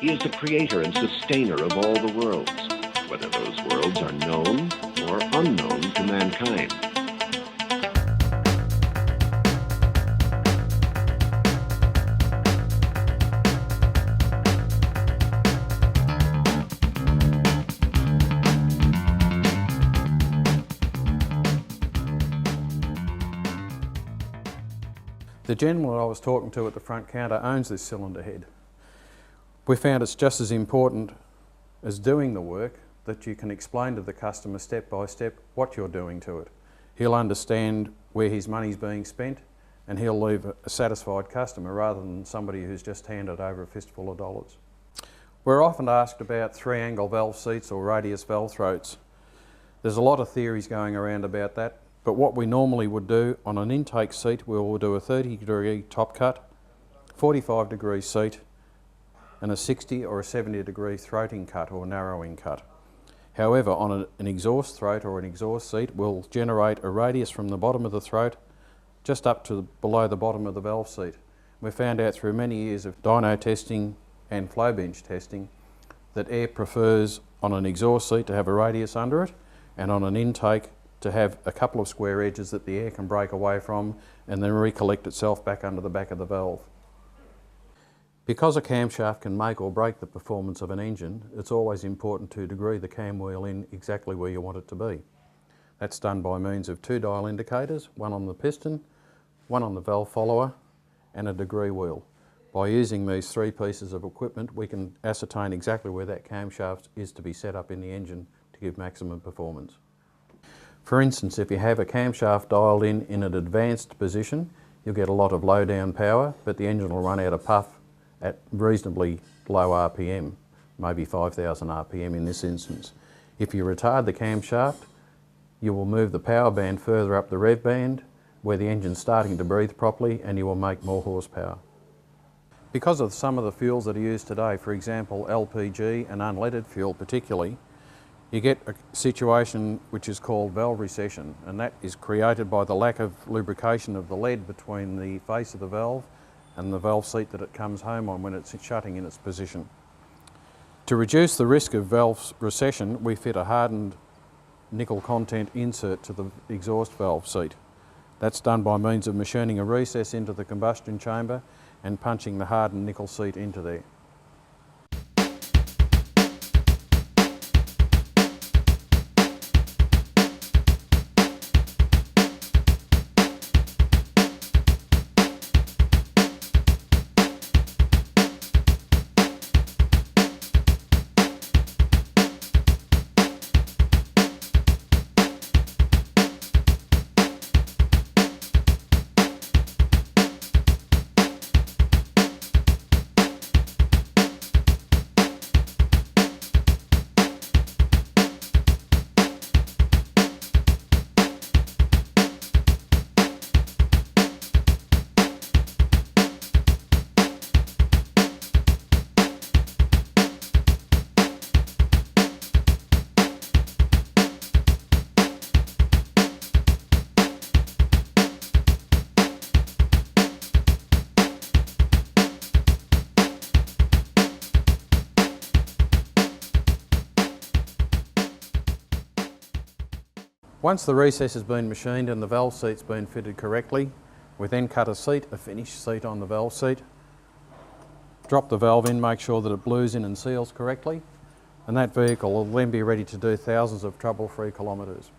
He is the creator and sustainer of all the worlds, whether those worlds are known or unknown to mankind. The gentleman I was talking to at the front counter owns this cylinder head. We found it's just as important as doing the work that you can explain to the customer step by step what you're doing to it. He'll understand where his money's being spent and he'll leave a satisfied customer rather than somebody who's just handed over a fistful of dollars. We're often asked about 3-angle valve seats or radius valve throats. There's a lot of theories going around about that. But what we normally would do on an intake seat, we will do a 30-degree top cut, 45-degree seat, and a 60 or a 70-degree throating cut or narrowing cut. However, on an exhaust throat or an exhaust seat, we'll generate a radius from the bottom of the throat just up to below the bottom of the valve seat. We found out through many years of dyno testing and flow bench testing that air prefers on an exhaust seat to have a radius under it, and on an intake to have a couple of square edges that the air can break away from and then recollect itself back under the back of the valve. Because a camshaft can make or break the performance of an engine, it's always important to degree the cam wheel in exactly where you want it to be. That's done by means of 2 dial indicators, one on the piston, one on the valve follower, and a degree wheel. By using these 3 pieces of equipment, we can ascertain exactly where that camshaft is to be set up in the engine to give maximum performance. For instance, if you have a camshaft dialed in an advanced position, you'll get a lot of low down power, but the engine will run out of puff at reasonably low RPM, maybe 5,000 RPM in this instance. If you retard the camshaft, you will move the power band further up the rev band, where the engine's starting to breathe properly, and you will make more horsepower. Because of some of the fuels that are used today, for example LPG and unleaded fuel particularly, you get a situation which is called valve recession, and that is created by the lack of lubrication of the lead between the face of the valve and the valve seat that it comes home on when it's shutting in its position. To reduce the risk of valve recession, we fit a hardened nickel content insert to the exhaust valve seat. That's done by means of machining a recess into the combustion chamber and punching the hardened nickel seat into there. Once the recess has been machined and the valve seat's been fitted correctly, we then cut a seat, a finished seat on the valve seat, drop the valve in, make sure that it blues in and seals correctly, and that vehicle will then be ready to do thousands of trouble-free kilometres.